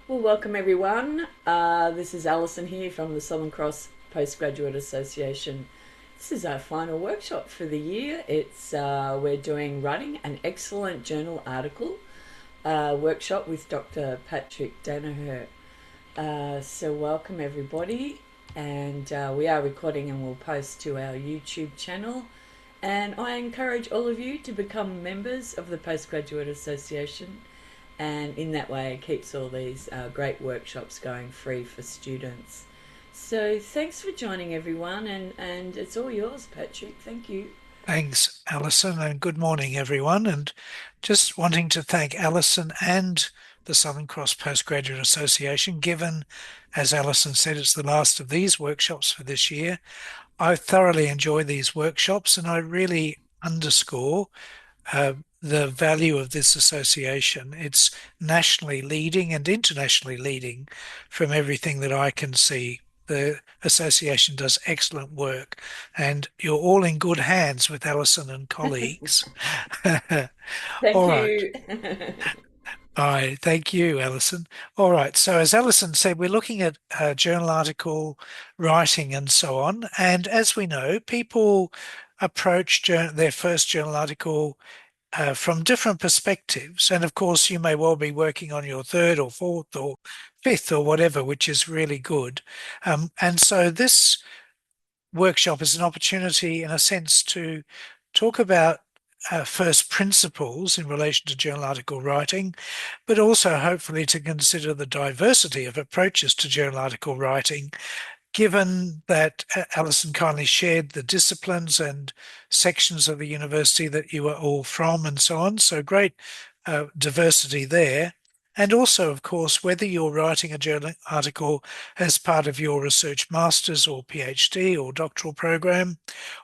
Well, welcome everyone. This is Alison here from the Southern Cross Postgraduate Association. This is our final workshop for the year. We're doing writing an excellent journal article workshop with Dr. Patrick Danaher. So welcome everybody, and we are recording and we'll post to our YouTube channel. And I encourage all of you to become members of the Postgraduate Association, and in that way it keeps all these great workshops going free for students. So thanks for joining everyone, and it's all yours, Patrick. Thank you. Thanks, Alison, and good morning, everyone. And just wanting to thank Alison and the Southern Cross Postgraduate Association, given, as Alison said, it's the last of these workshops for this year. I thoroughly enjoy these workshops, and I really underscore the value of this association. It's nationally leading and internationally leading from everything that I can see. The association does excellent work, and you're all in good hands with Alison and colleagues. Thank All right. you. All right. Thank you, Alison. All right. So, as Alison said, we're looking at journal article writing and so on. And as we know, people approach their first journal article from different perspectives. And of course, you may well be working on your third or fourth or fifth or whatever, which is really good. And so this workshop is an opportunity, in a sense, to talk about first principles in relation to journal article writing, but also hopefully to consider the diversity of approaches to journal article writing, given that Alison kindly shared the disciplines and sections of the university that you are all from and so on. So great diversity there. And also, of course, whether you're writing a journal article as part of your research master's or PhD or doctoral program,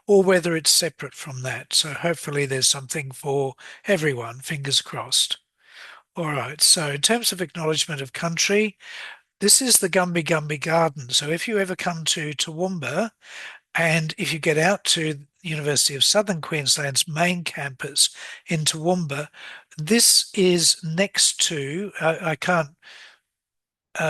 or whether it's separate from that. So hopefully there's something for everyone, fingers crossed. All right, so in terms of acknowledgement of country, this is the Gumby Gumby Garden. So if you ever come to Toowoomba, and if you get out to the University of Southern Queensland's main campus in Toowoomba, this is next to, I can't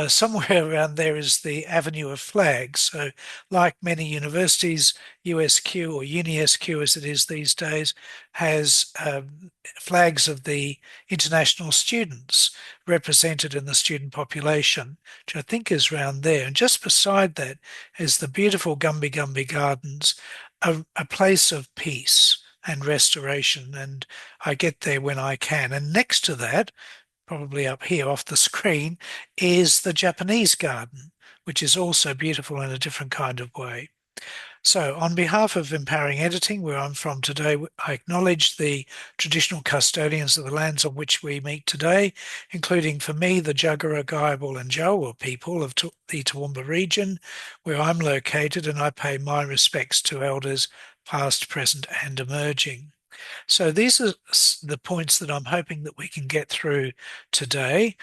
somewhere around there is the Avenue of Flags. So, like many universities, USQ or UniSQ as it is these days, has flags of the international students represented in the student population, which I think is around there. And just beside that is the beautiful Gumby Gumby Gardens, a place of peace and restoration. And I get there when I can. And next to that, probably up here off the screen, is the Japanese garden, which is also beautiful in a different kind of way. So, on behalf of Empowering Editing, where I'm from today, I acknowledge the traditional custodians of the lands on which we meet today, including for me the Jagera, Gayabal and Jawa people of the Toowoomba region, where I'm located, and I pay my respects to elders past, present and emerging. So these are the points that I'm hoping that we can get through today,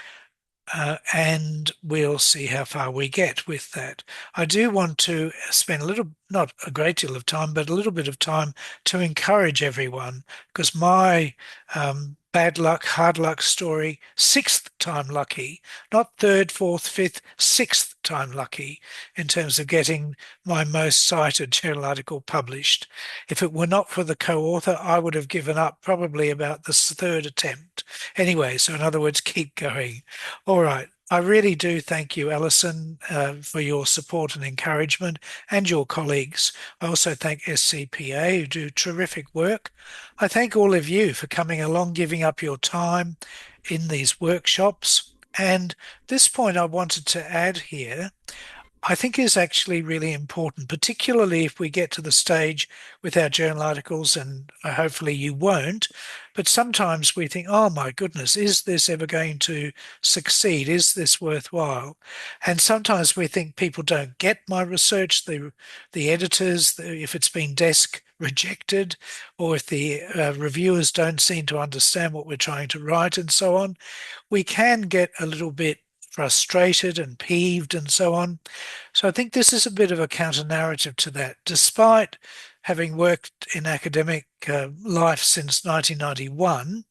and we'll see how far we get with that. I do want to spend a little, not a great deal of time, but a little bit of time to encourage everyone, because my bad luck, hard luck story, sixth time lucky, not third, fourth, fifth, sixth time lucky in terms of getting my most cited journal article published. If it were not for the co-author, I would have given up probably about the third attempt. Anyway, so in other words, keep going. All right. I really do thank you, Alison, for your support and encouragement, and your colleagues. I also thank SCPA, who do terrific work. I thank all of you for coming along, giving up your time in these workshops. And this point I wanted to add here, I think is actually really important, particularly if we get to the stage with our journal articles, and hopefully you won't, but sometimes we think, oh my goodness, is this ever going to succeed? Is this worthwhile? And sometimes we think people don't get my research, the editors, if it's been desk rejected, or if the reviewers don't seem to understand what we're trying to write and so on. We can get a little bit frustrated and peeved and so on. So I think this is a bit of a counter narrative to that. Despite having worked in academic life since 1991,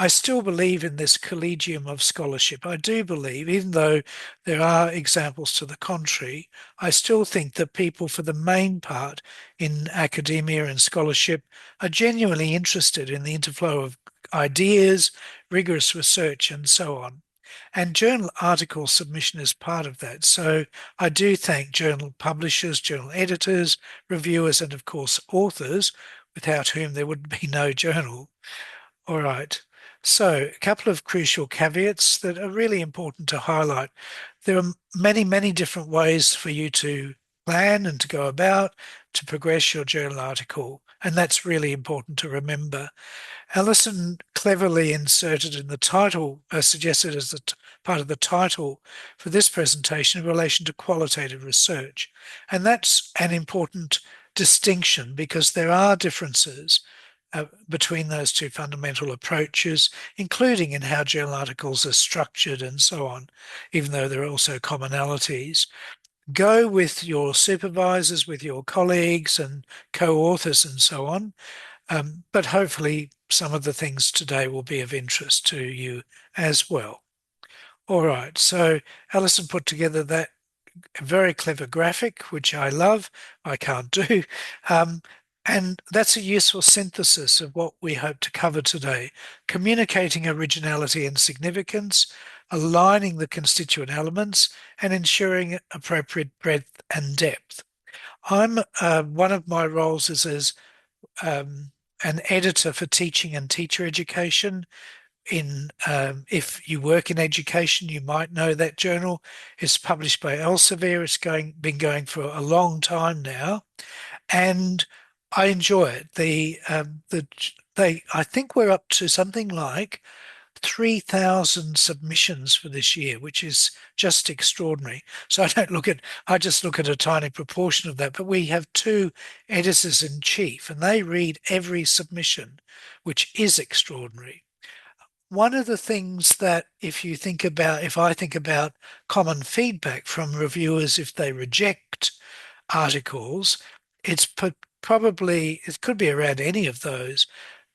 I still believe in this collegium of scholarship. I do believe, even though there are examples to the contrary, I still think that people, for the main part in academia and scholarship, are genuinely interested in the interflow of ideas, rigorous research, and so on. And journal article submission is part of that. So I do thank journal publishers, journal editors, reviewers, and of course authors, without whom there would be no journal. All right. So, a couple of crucial caveats that are really important to highlight. There are many, many different ways for you to plan and to go about to progress your journal article. And that's really important to remember. Alison cleverly inserted in the title, suggested as part of the title for this presentation in relation to qualitative research. And that's an important distinction because there are differences between those two fundamental approaches, including in how journal articles are structured and so on, even though there are also commonalities. Go with your supervisors, with your colleagues and co-authors and so on. But hopefully some of the things today will be of interest to you as well. All right, so Alison put together that very clever graphic, which I love. I can't do. And that's a useful synthesis of what we hope to cover today. Communicating originality and significance, aligning the constituent elements, and ensuring appropriate breadth and depth. I'm one of my roles is as an editor for teaching and teacher education. If you work in education, you might know that journal. It's published by Elsevier. It's been going for a long time now, and I enjoy it. I think we're up to something like 3,000 submissions for this year, which is just extraordinary. So I just look at a tiny proportion of that, but we have two editors in chief and they read every submission, which is extraordinary. One of the things that if I think about common feedback from reviewers, if they reject articles, it could be around any of those,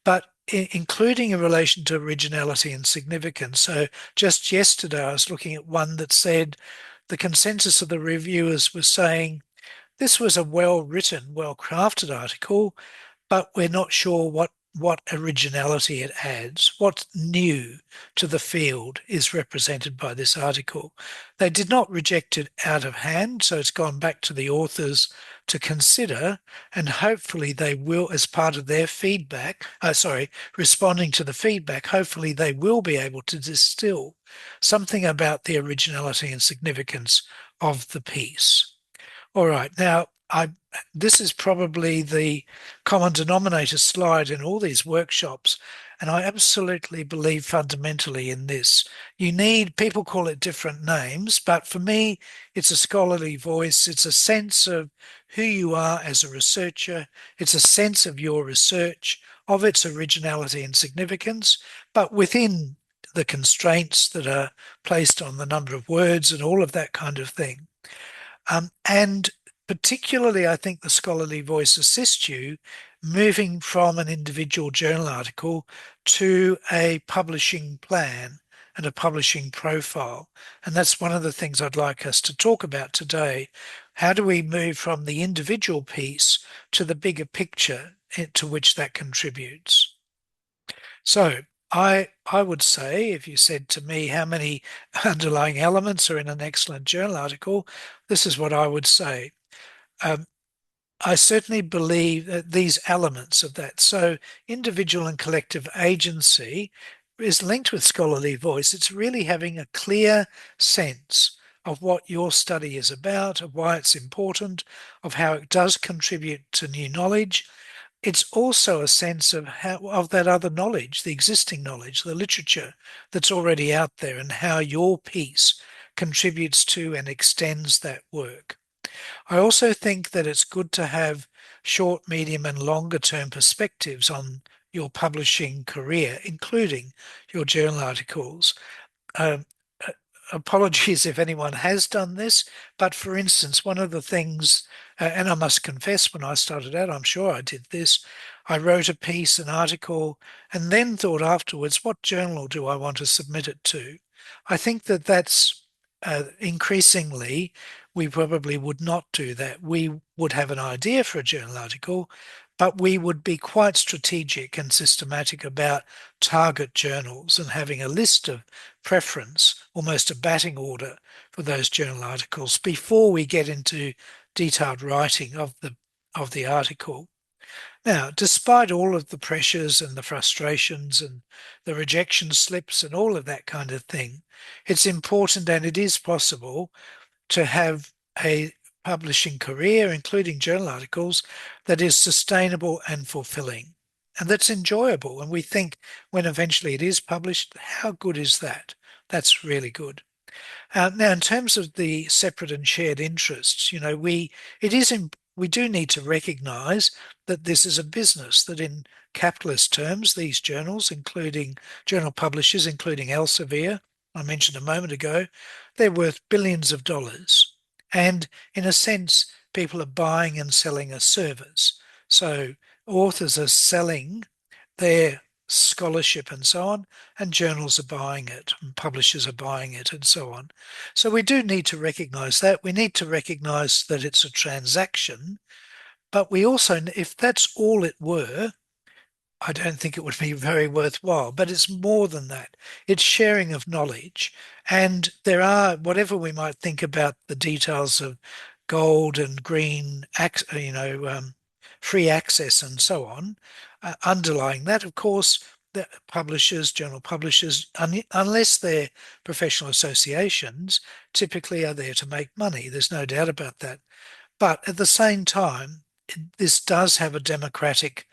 but including in relation to originality and significance. So just yesterday, I was looking at one that said the consensus of the reviewers was saying this was a well-written, well-crafted article, but we're not sure what originality it adds, what's new to the field is represented by this article. They did not reject it out of hand, so it's gone back to the authors to consider, and hopefully they will, as part of their feedback, responding to the feedback, hopefully they will be able to distill something about the originality and significance of the piece. All right, now this is probably the common denominator slide in all these workshops, and I absolutely believe fundamentally in this. People call it different names, but for me, it's a scholarly voice. It's a sense of who you are as a researcher. It's a sense of your research, of its originality and significance, but within the constraints that are placed on the number of words and all of that kind of thing. And particularly, I think the scholarly voice assists you moving from an individual journal article to a publishing plan and a publishing profile. And that's one of the things I'd like us to talk about today. How do we move from the individual piece to the bigger picture to which that contributes? So I would say, if you said to me how many underlying elements are in an excellent journal article, this is what I would say. I certainly believe that these elements of that, so individual and collective agency, is linked with scholarly voice. It's really having a clear sense of what your study is about, of why it's important, of how it does contribute to new knowledge. It's also a sense of that other knowledge, the existing knowledge, the literature that's already out there, and how your piece contributes to and extends that work. I also think that it's good to have short, medium, and longer term perspectives on your publishing career, including your journal articles. Um, apologies if anyone has done this, but for instance, one of the things, and I must confess, when I started out, I'm sure I did this. I wrote a piece, an article, and then thought afterwards, what journal do I want to submit it to? I think that that's increasingly, we probably would not do that. We would have an idea for a journal article, but we would be quite strategic and systematic about target journals and having a list of preference, almost a batting order for those journal articles before we get into detailed writing of the article. Now, despite all of the pressures and the frustrations and the rejection slips and all of that kind of thing, it's important and it is possible to have a publishing career, including journal articles, that is sustainable and fulfilling and that's enjoyable. And we think when eventually it is published, how good is that? That's really good. Now, in terms of the separate and shared interests, we do need to recognise that this is a business. That in capitalist terms, these journals, including journal publishers, including Elsevier, I mentioned a moment ago, they're worth billions of dollars. And in a sense, people are buying and selling a service. So authors are selling their scholarship and so on, and journals are buying it, and publishers are buying it, and so on. So we do need to recognize that. We need to recognize that it's a transaction, but we also, if that's all it were, I don't think it would be very worthwhile, but it's more than that. It's sharing of knowledge. And there are, whatever we might think about the details of gold and green, free access and so on, underlying that, of course, the publishers, journal publishers, unless they're professional associations, typically are there to make money. There's no doubt about that. But at the same time, this does have a democratic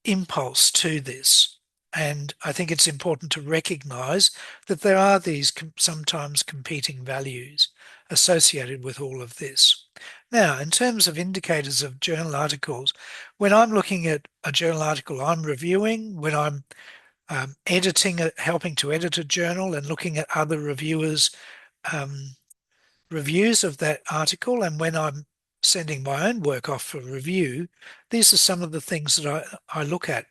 impulse to this. And I think it's important to recognize that there are these sometimes competing values associated with all of this. Now, in terms of indicators of journal articles, when I'm looking at a journal article I'm reviewing, when I'm editing, helping to edit a journal and looking at other reviewers' reviews of that article, and when I'm sending my own work off for review, these are some of the things that I look at.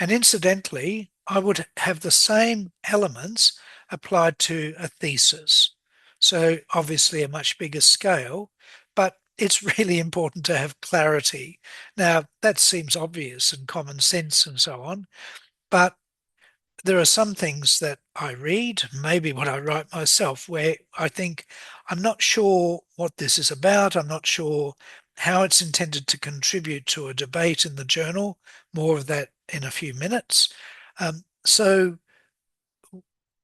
And incidentally, I would have the same elements applied to a thesis. So obviously a much bigger scale, but it's really important to have clarity. Now, that seems obvious and common sense and so on, but there are some things that I read, maybe what I write myself, where I think I'm not sure what this is about. I'm not sure how it's intended to contribute to a debate in the journal. More of that in a few minutes. So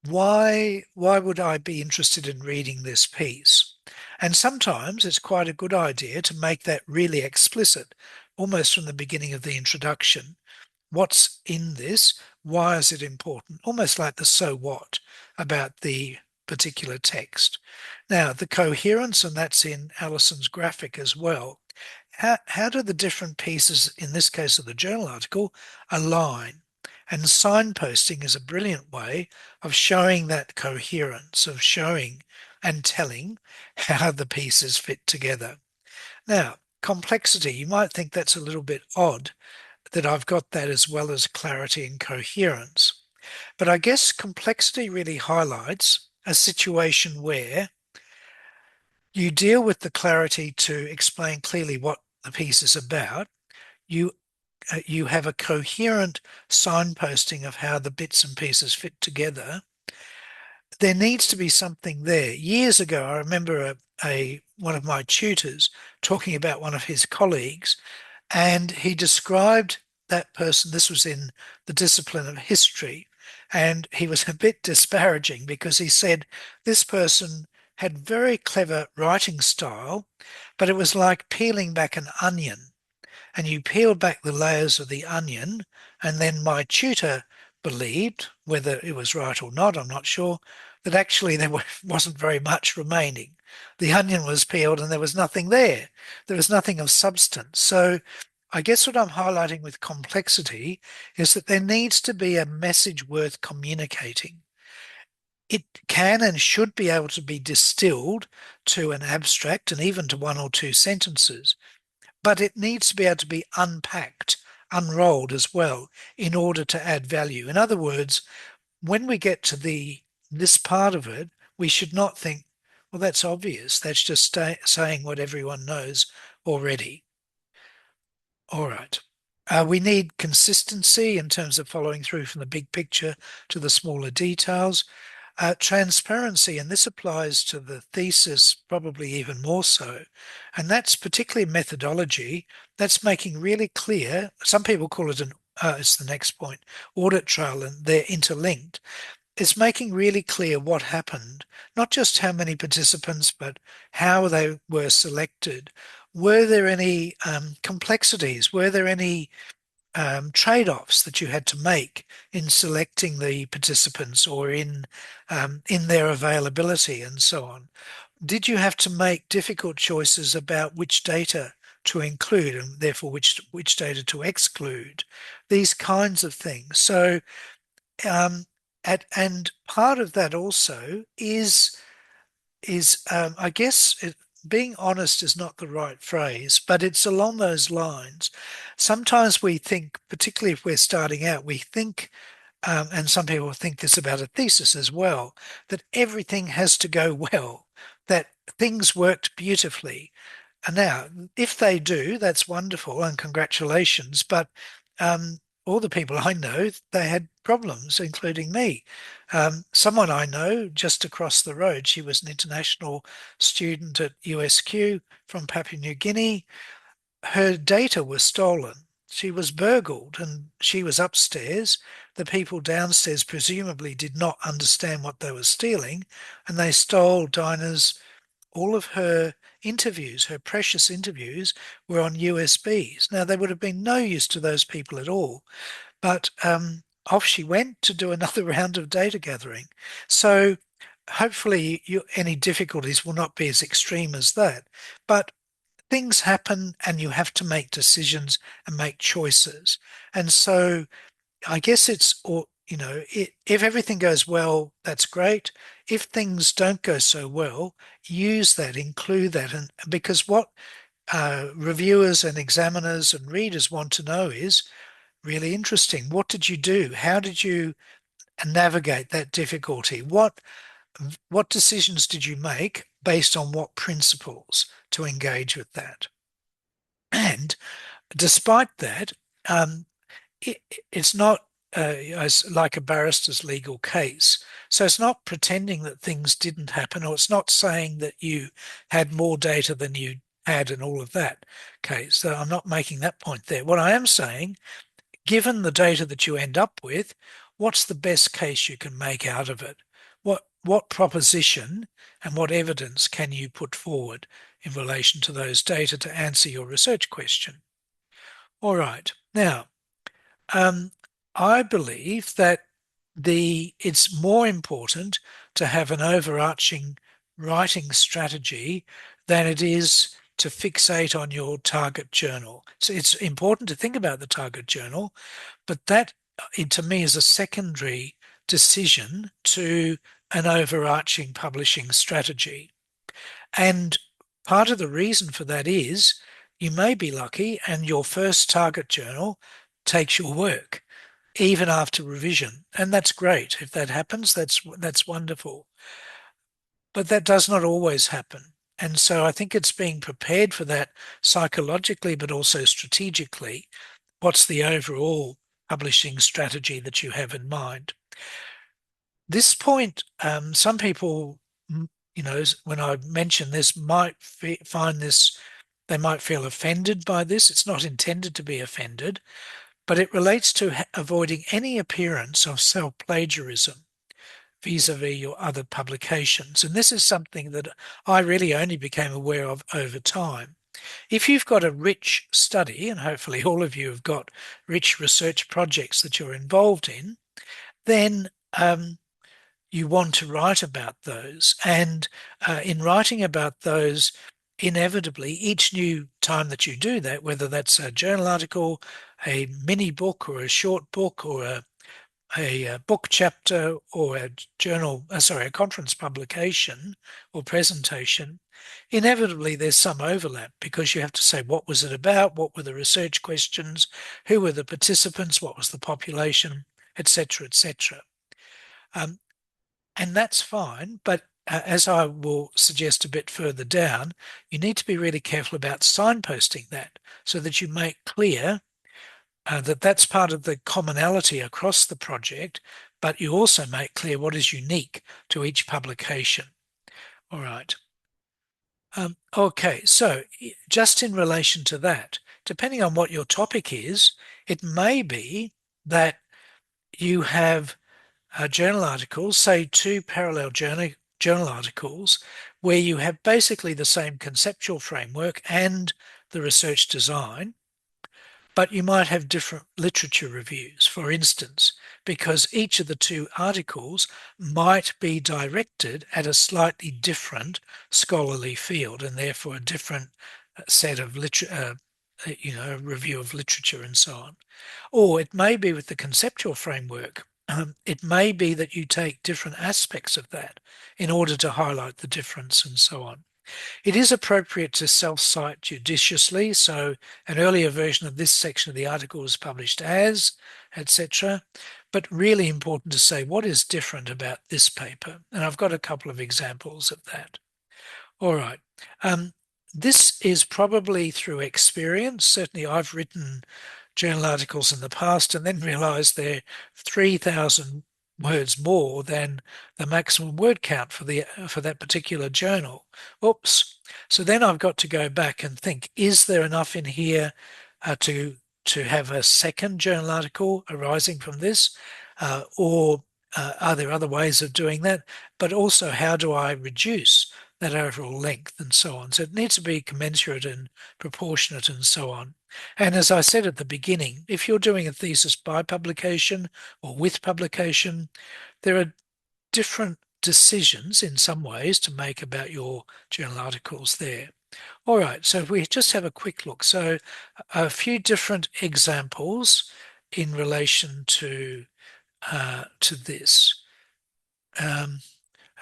why would I be interested in reading this piece? And sometimes it's quite a good idea to make that really explicit, almost from the beginning of the introduction. What's in this? Why is it important? Almost like the so what about the particular text. Now, the coherence, and that's in Alison's graphic as well. How do the different pieces, in this case of the journal article, align? And signposting is a brilliant way of showing that coherence, of showing and telling how the pieces fit together. Now, complexity, you might think that's a little bit odd, that I've got that as well as clarity and coherence. But I guess complexity really highlights a situation where you deal with the clarity to explain clearly what the piece is about. You have a coherent signposting of how the bits and pieces fit together. There needs to be something there. Years ago, I remember one of my tutors talking about one of his colleagues, and he described that person. This was in the discipline of history, and he was a bit disparaging because he said this person had very clever writing style, but it was like peeling back an onion. And you peel back the layers of the onion, and then my tutor believed, whether it was right or not, I'm not sure, that actually there wasn't very much remaining. The onion was peeled and there was nothing there. There was nothing of substance. So I guess what I'm highlighting with complexity is that there needs to be a message worth communicating. it can and should be able to be distilled to an abstract and even to one or two sentences, but it needs to be able to be unpacked, unrolled as well in order to add value. In other words, when we get to this part of it, we should not think, well, that's obvious. That's just saying what everyone knows already. All right. We need consistency in terms of following through from the big picture to the smaller details. Transparency, and this applies to the thesis probably even more so, and that's particularly methodology. That's making really clear. Some people call it it's the next point, audit trail, and they're interlinked. It's making really clear what happened, not just how many participants, but how they were selected. Were there any complexities? Were there any trade-offs that you had to make in selecting the participants or in their availability and so on? Did you have to make difficult choices about which data to include and therefore which data to exclude? These kinds of things. So um, and part of that also is I guess being honest is not the right phrase, but it's along those lines. Sometimes we think, particularly if we're starting out, we think, and some people think this about a thesis as well, that everything has to go well, that things worked beautifully. And now, if they do, that's wonderful and congratulations. But all the people I know, they had problems, including me. Someone I know just across the road, she was an international student at USQ from Papua New Guinea. Her data was stolen. She was burgled and she was upstairs. The people downstairs presumably did not understand what they were stealing, and they stole Dinah's all of her interviews, her precious interviews, were on USBs. Now, they would have been no use to those people at all, but off she went to do another round of data gathering. So hopefully any difficulties will not be as extreme as that. But things happen and you have to make decisions and make choices. And so I guess it's, or if everything goes well, that's great. If things don't go so well, use that, include that, and because what reviewers and examiners and readers want to know is really interesting. What did you do? How did you navigate that difficulty? What decisions did you make based on what principles to engage with that? And despite that, um, it, it's not as like a barrister's legal case. So it's not pretending that things didn't happen, or it's not saying that you had more data than you had and all of that case. So I'm not making that point there. What I am saying, given the data that you end up with, what's the best case you can make out of it? What proposition and what evidence can you put forward in relation to those data to answer your research question? All right. Now, um, I believe that it's more important to have an overarching writing strategy than it is to fixate on your target journal. So it's important to think about the target journal, but that to me is a secondary decision to an overarching publishing strategy. And part of the reason for that is you may be lucky and your first target journal takes your work even after revision. And that's great. If that happens, that's wonderful. But that does not always happen. And so I think it's being prepared for that psychologically, but also strategically. What's the overall publishing strategy that you have in mind? This point, some people, when I mention this, might find this, they might feel offended by this. It's not intended to be offended, but it relates to avoiding any appearance of self-plagiarism vis-a-vis your other publications. And this is something that I really only became aware of over time. If you've got a rich study, and hopefully all of you have got rich research projects that you're involved in, then you want to write about those. And in writing about those, inevitably, each new time that you do that, whether that's a journal article, a mini book, or a short book, or a book chapter or a journal, a conference publication or presentation, inevitably there's some overlap because you have to say what was it about, what were the research questions, who were the participants, what was the population, etc., etc. Um, and that's fine, but as I will suggest a bit further down, you need to be really careful about signposting that so that you make clear that that's part of the commonality across the project, but you also make clear what is unique to each publication. All right. Okay, so just in relation to that, depending on what your topic is, it may be that you have journal articles, say two parallel journal articles, where you have basically the same conceptual framework and the research design, but you might have different literature reviews, for instance, because each of the two articles might be directed at a slightly different scholarly field and therefore a different set of review of literature and so on. Or it may be with the conceptual framework. It may be that you take different aspects of that in order to highlight the difference and so on. It is appropriate to self-cite judiciously, so an earlier version of this section of the article was published as, etc. But really important to say what is different about this paper. And I've got a couple of examples of that. All right. This is probably through experience. Certainly I've written journal articles in the past and then realized they're 3,000 words more than the maximum word count for that particular journal. Oops. So then I've got to go back and think, is there enough in here to have a second journal article arising from this? Or are there other ways of doing that? But also, how do I reduce that overall length and so on? So it needs to be commensurate and proportionate and so on. And as I said at the beginning, if you're doing a thesis by publication or with publication, there are different decisions in some ways to make about your journal articles there. All right, so if we just have a quick look. So a few different examples in relation to this.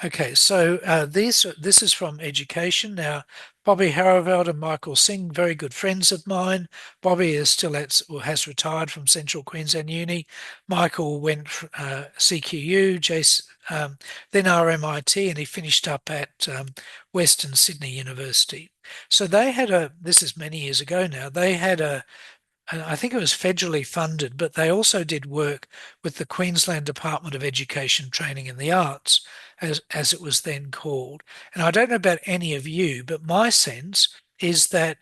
Okay, so this is from education. Now, Bobby Harrowveld and Michael Singh, very good friends of mine. Bobby is still has retired from Central Queensland Uni. Michael went CQU, then RMIT, and he finished up at Western Sydney University. So they had this is many years ago now, they had I think it was federally funded, but they also did work with the Queensland Department of Education, Training and the Arts, as it was then called. And I don't know about any of you, but my sense is that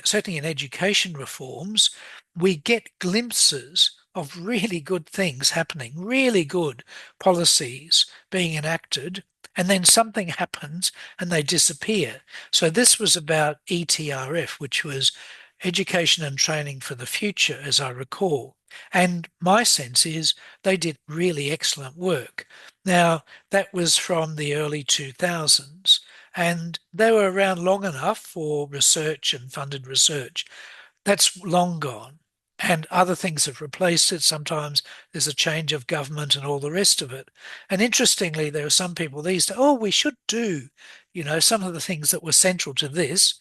certainly in education reforms, we get glimpses of really good things happening, really good policies being enacted, and then something happens and they disappear. So this was about ETRF, which was Education and Training for the Future, as I recall. And my sense is they did really excellent work. Now, that was from the early 2000s, and they were around long enough for research and funded research. That's long gone. And other things have replaced it. Sometimes there's a change of government and all the rest of it. And interestingly, there are some people these days, oh, we should do, some of the things that were central to this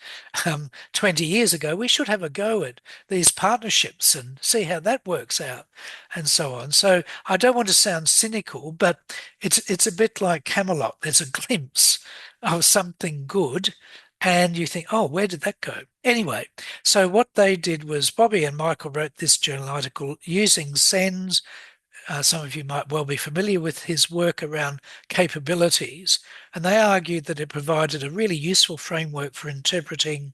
20 years ago. We should have a go at these partnerships and see how that works out and so on. So I don't want to sound cynical, but it's a bit like Camelot. There's a glimpse of something good and you think, oh, where did that go? Anyway, so what they did was Bobby and Michael wrote this journal article using SENS. Some of you might well be familiar with his work around capabilities. And they argued that it provided a really useful framework for interpreting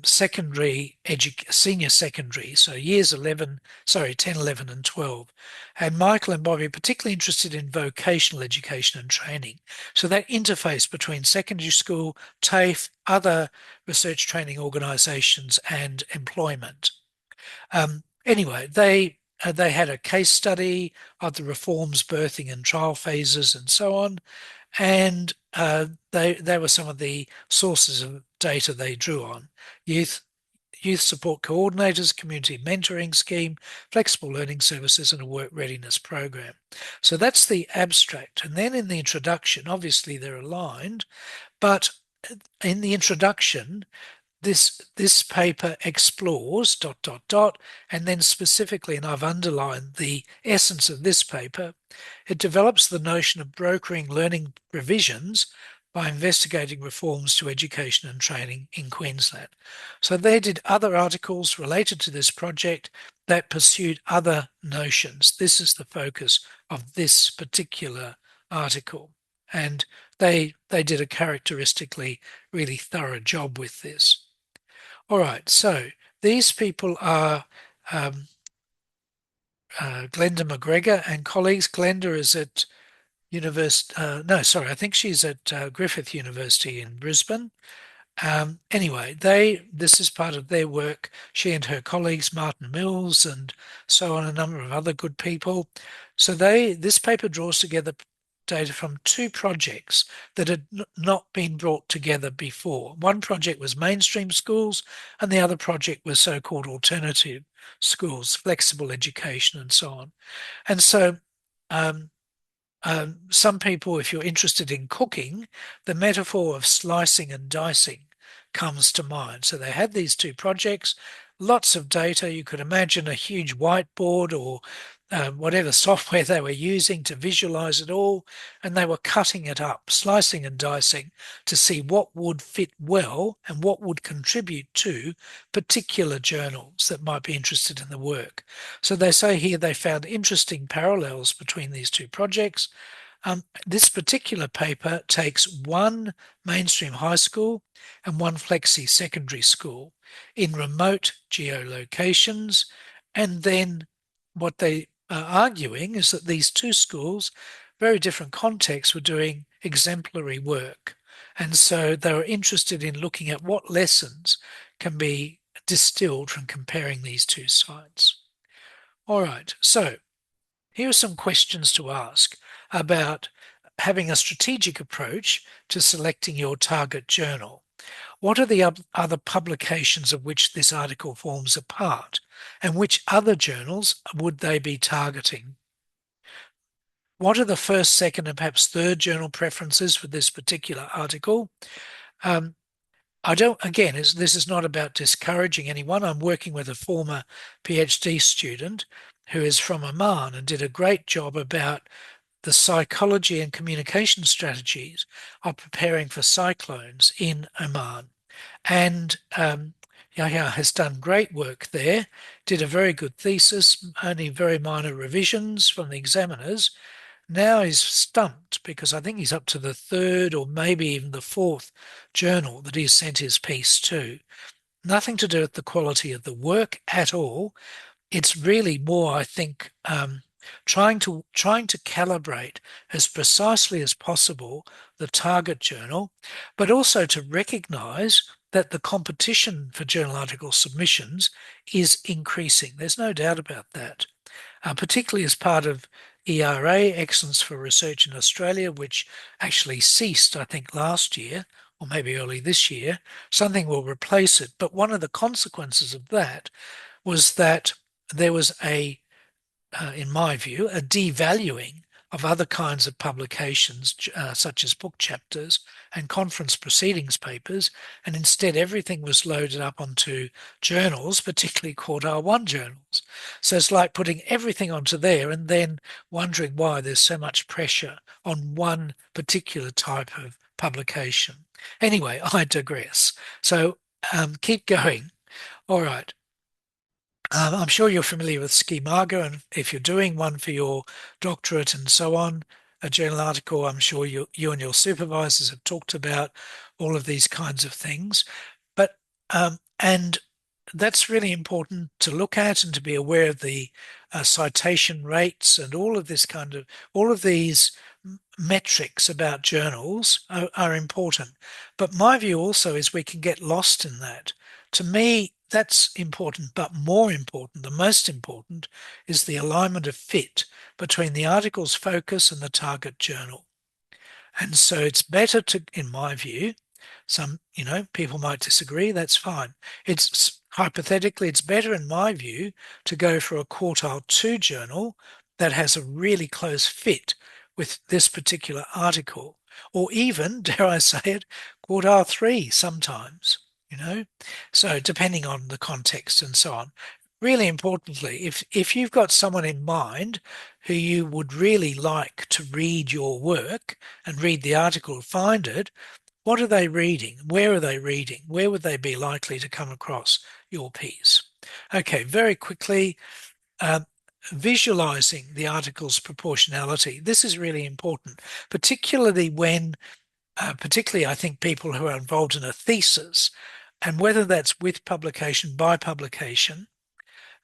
senior secondary, so years 10, 11 and 12. And Michael and Bobby are particularly interested in vocational education and training. So that interface between secondary school, TAFE, other research training organisations and employment. Anyway, they had a case study of the reforms, birthing and trial phases and so on. And they were some of the sources of data they drew on. Youth youth support coordinators, community mentoring scheme, flexible learning services, and a work readiness program. So that's the abstract. And then in the introduction, obviously they're aligned, but in the introduction, this paper explores ... and then specifically, and I've underlined the essence of this paper, it develops the notion of brokering learning provisions by investigating reforms to education and training in Queensland. So they did other articles related to this project that pursued other notions. This is the focus of this particular article. And they did a characteristically really thorough job with this. All right, so these people are Glenda McGregor and colleagues. Glenda is at I think she's at Griffith University in Brisbane. Anyway, this is part of their work. She and her colleagues, Martin Mills and so on, a number of other good people. So this paper draws together data from two projects that had not been brought together before. One project was mainstream schools, and the other project was so-called alternative schools, flexible education, and so on. And so some people, if you're interested in cooking, the metaphor of slicing and dicing comes to mind. So they had these two projects, lots of data. You could imagine a huge whiteboard or whatever software they were using to visualize it all, and they were cutting it up, slicing and dicing to see what would fit well and what would contribute to particular journals that might be interested in the work. So they say here they found interesting parallels between these two projects. This particular paper takes one mainstream high school and one flexi secondary school in remote geolocations, and then what they are arguing is that these two schools, very different contexts, were doing exemplary work. And so they were interested in looking at what lessons can be distilled from comparing these two sites. All right, so here are some questions to ask about having a strategic approach to selecting your target journal. What are the other publications of which this article forms a part, and which other journals would they be targeting? What are the first, second, and perhaps third journal preferences for this particular article? This is not about discouraging anyone. I'm working with a former PhD student who is from Oman and did a great job about the psychology and communication strategies of preparing for cyclones in Oman. And Yahya has done great work there, did a very good thesis, only very minor revisions from the examiners. Now he's stumped because I think he's up to the third or maybe even the fourth journal that he's sent his piece to. Nothing to do with the quality of the work at all. It's really more, I think, trying to calibrate as precisely as possible the target journal, but also to recognize that the competition for journal article submissions is increasing. There's no doubt about that, particularly as part of ERA, Excellence for Research in Australia, which actually ceased, I think, last year, or maybe early this year. Something will replace it. But one of the consequences of that was that there was in my view, a devaluing of other kinds of publications, such as book chapters and conference proceedings papers, and instead everything was loaded up onto journals, particularly quartile one journals. So it's like putting everything onto there and then wondering why there's so much pressure on one particular type of publication. Anyway, I digress. So keep going. All right. I'm sure you're familiar with Schemaga, and if you're doing one for your doctorate and so on, a journal article, I'm sure you and your supervisors have talked about all of these kinds of things. But and that's really important to look at and to be aware of the citation rates and all of these metrics about journals are important. But my view also is we can get lost in that. To me, that's important, but more important, the most important, is the alignment of fit between the article's focus and the target journal. And so it's better to, in my view, some, people might disagree, that's fine. It's hypothetically, it's better, in my view, to go for a quartile 2 journal that has a really close fit with this particular article, or even, dare I say it, quartile 3 sometimes, you know? So depending on the context and so on. Really importantly, if you've got someone in mind who you would really like to read your work and read the article, find it, what are they reading? Where are they reading? Where would they be likely to come across your piece? Okay, very quickly, um, visualizing the article's proportionality. This is really important, particularly when, particularly I think people who are involved in a thesis, and whether that's with publication, by publication,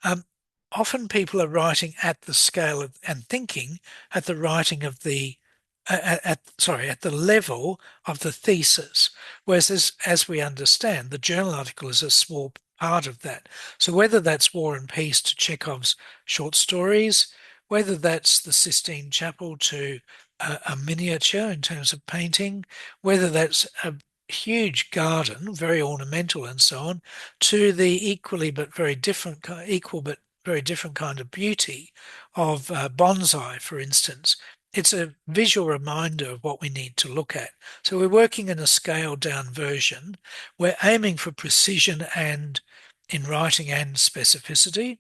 um, often people are writing at the scale of, and thinking at the writing of the at the level of the thesis, whereas as we understand, the journal article is a small part of that. So whether that's War and Peace to Chekhov's short stories, whether that's the Sistine Chapel to a miniature in terms of painting, whether that's a huge garden, very ornamental and so on, to the equally but very different, equal but very different kind of beauty of bonsai, for instance. It's a visual reminder of what we need to look at. So we're working in a scaled down version. We're aiming for precision and in writing and specificity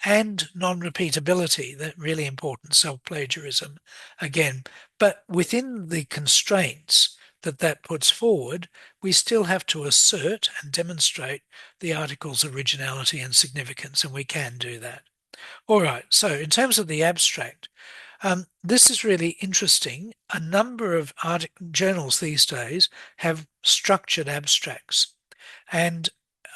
and non-repeatability, that really important, self-plagiarism again. But within the constraints that puts forward, we still have to assert and demonstrate the article's originality and significance, and we can do that. All right, so in terms of the abstract, this is really interesting. A number of journals these days have structured abstracts. And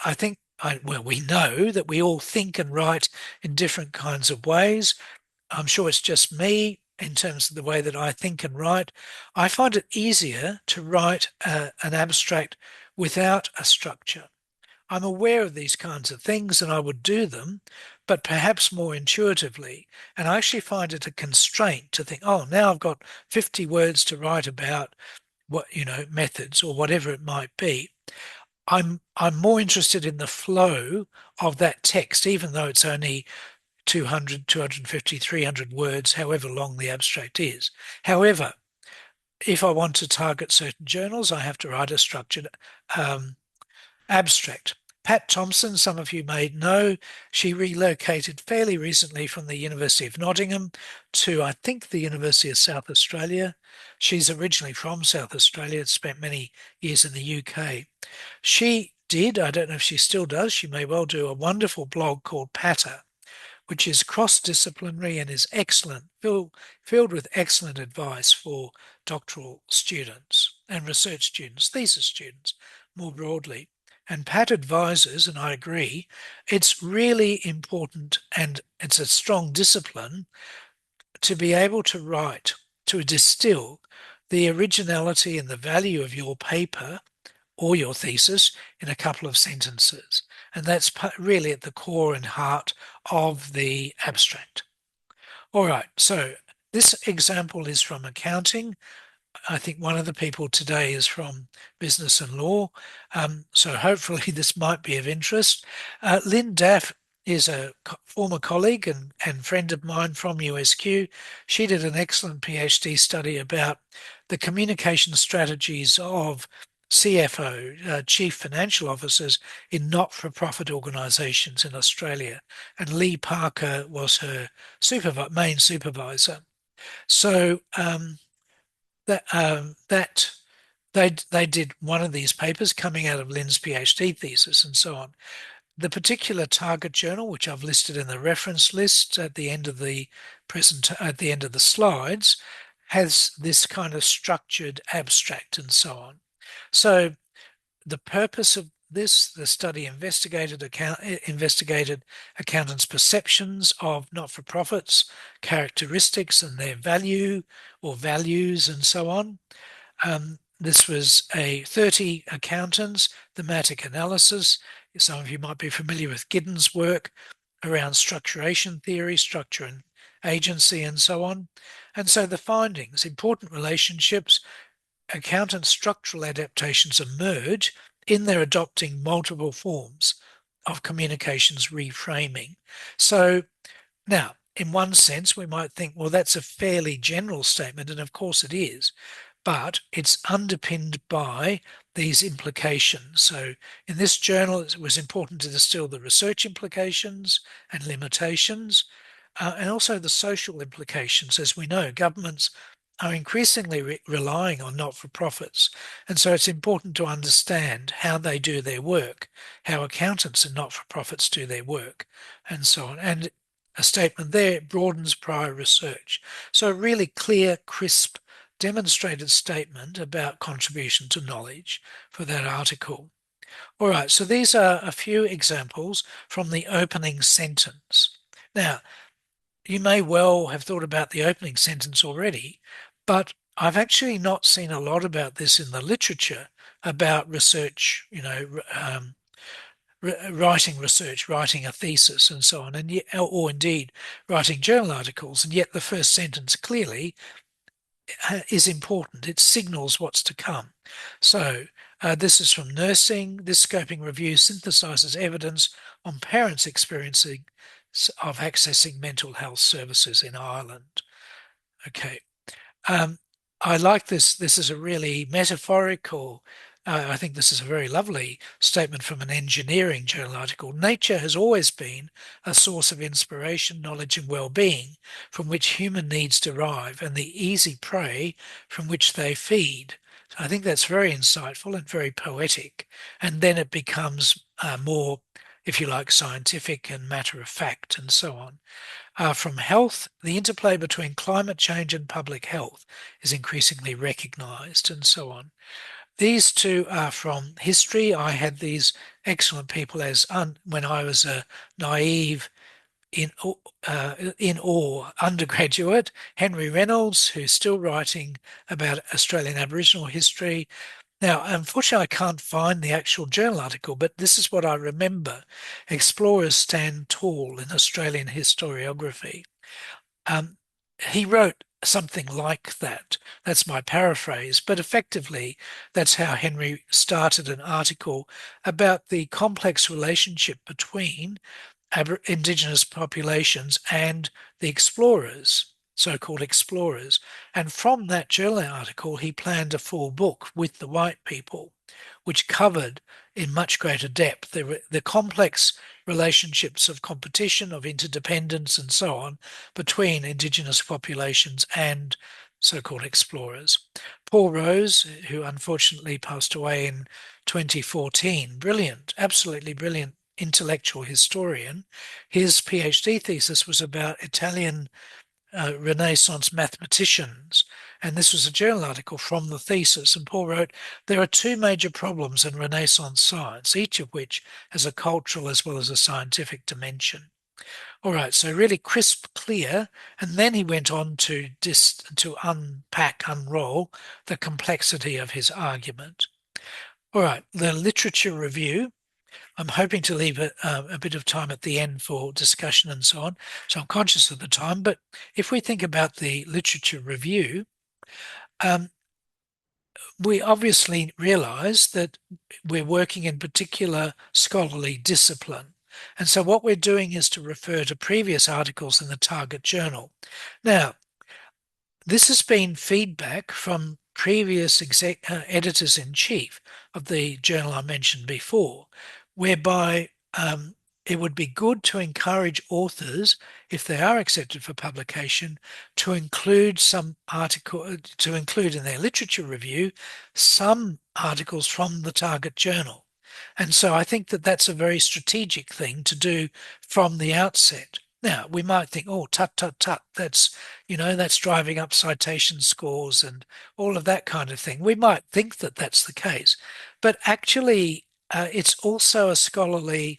I think, well, we know that we all think and write in different kinds of ways. I'm sure it's just me in terms of the way that I think and write. I find it easier to write an abstract without a structure. I'm aware of these kinds of things and I would do them, but perhaps more intuitively. And I actually find it a constraint to think, oh, now I've got 50 words to write about what, methods or whatever it might be. I'm more interested in the flow of that text, even though it's only 200, 250, 300 words, however long the abstract is. However, if I want to target certain journals, I have to write a structured abstract. Pat Thompson, some of you may know, she relocated fairly recently from the University of Nottingham to, I think, the University of South Australia. She's originally from South Australia, spent many years in the UK. She did, I don't know if she still does, she may well do, a wonderful blog called Patter, which is cross-disciplinary and is excellent, filled with excellent advice for doctoral students and research students, thesis students more broadly. And Pat advises, and I agree, it's really important and it's a strong discipline to be able to write, to distill the originality and the value of your paper or your thesis in a couple of sentences. And that's really at the core and heart of the abstract. All right, so this example is from accounting. I think one of the people today is from business and law. So hopefully this might be of interest. Lynn Daff is a former colleague and friend of mine from USQ. She did an excellent PhD study about the communication strategies of CFO, Chief Financial Officers in not-for-profit organisations in Australia. And Lee Parker was her main supervisor. So that they did one of these papers coming out of Lynn's PhD thesis and so on. The particular target journal, which I've listed in the reference list at the end of the slides, has this kind of structured abstract and so on. So the purpose of this, the study investigated accountants' perceptions of not-for-profits, characteristics and their value or values and so on. This was a 30 accountants, thematic analysis. Some of you might be familiar with Giddens' work around structuration theory, structure and agency and so on. And so the findings, important relationships, accountant structural adaptations emerge in their adopting multiple forms of communications reframing. So now, in one sense, we might think, well, that's a fairly general statement, and of course it is, but it's underpinned by these implications. So in this journal, it was important to distill the research implications and limitations, and also the social implications. As we know, governments are increasingly relying on not-for-profits. And so it's important to understand how they do their work, how accountants and not-for-profits do their work, and so on. And a statement there broadens prior research. So a really clear, crisp, demonstrated statement about contribution to knowledge for that article. All right, so these are a few examples from the opening sentence. Now, you may well have thought about the opening sentence already, but I've actually not seen a lot about this in the literature about research, writing research, writing a thesis and so on, and yet, or indeed writing journal articles, and yet the first sentence clearly is important. It signals what's to come. So this is from nursing. This scoping review synthesises evidence on parents experiencing of accessing mental health services in Ireland. Okay. I like this. This is a really metaphorical, I think this is a very lovely statement from an engineering journal article. Nature has always been a source of inspiration, knowledge and well-being from which human needs derive and the easy prey from which they feed. So I think that's very insightful and very poetic. And then it becomes more, if you like, scientific and matter of fact and so on. From health, the interplay between climate change and public health is increasingly recognised and so on. These two are from history. I had these excellent people when I was a naive in awe undergraduate, Henry Reynolds, who's still writing about Australian Aboriginal history. Now, unfortunately, I can't find the actual journal article, but this is what I remember. Explorers stand tall in Australian historiography. He wrote something like that. That's my paraphrase, but effectively, that's how Henry started an article about the complex relationship between Indigenous populations and the explorers, so-called explorers. And from that journal article, he planned a full book with the white people, which covered in much greater depth the complex relationships of competition, of interdependence, and so on between Indigenous populations and so-called explorers. Paul Rose, who unfortunately passed away in 2014, brilliant, absolutely brilliant intellectual historian. His PhD thesis was about Italian Renaissance mathematicians, and this was a journal article from the thesis. And Paul wrote, there are two major problems in Renaissance science, each of which has a cultural as well as a scientific dimension. All right, so really crisp, clear, and then he went on to unpack, unroll the complexity of his argument. All right, the literature review. I'm hoping to leave a bit of time at the end for discussion and so on. So I'm conscious of the time. But if we think about the literature review, we obviously realise that we're working in particular scholarly discipline. And so what we're doing is to refer to previous articles in the target journal. Now, this has been feedback from previous editors-in-chief of the journal I mentioned before, whereby it would be good to encourage authors, if they are accepted for publication, to include in their literature review some articles from the target journal. And so I think that that's a very strategic thing to do from the outset. Now, we might think, oh, tut, that's driving up citation scores and all of that kind of thing. We might think that that's the case, but actually it's also a scholarly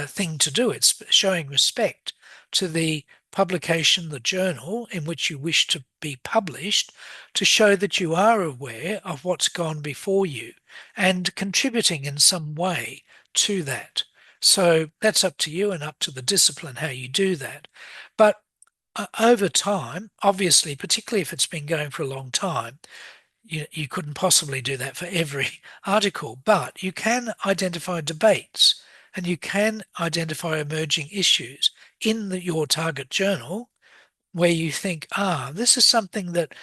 thing to do. It's showing respect to the publication, the journal in which you wish to be published, to show that you are aware of what's gone before you and contributing in some way to that. So that's up to you and up to the discipline how you do that. But over time, obviously, particularly if it's been going for a long time, you couldn't possibly do that for every article, but you can identify debates and you can identify emerging issues in your target journal where you think, this is something that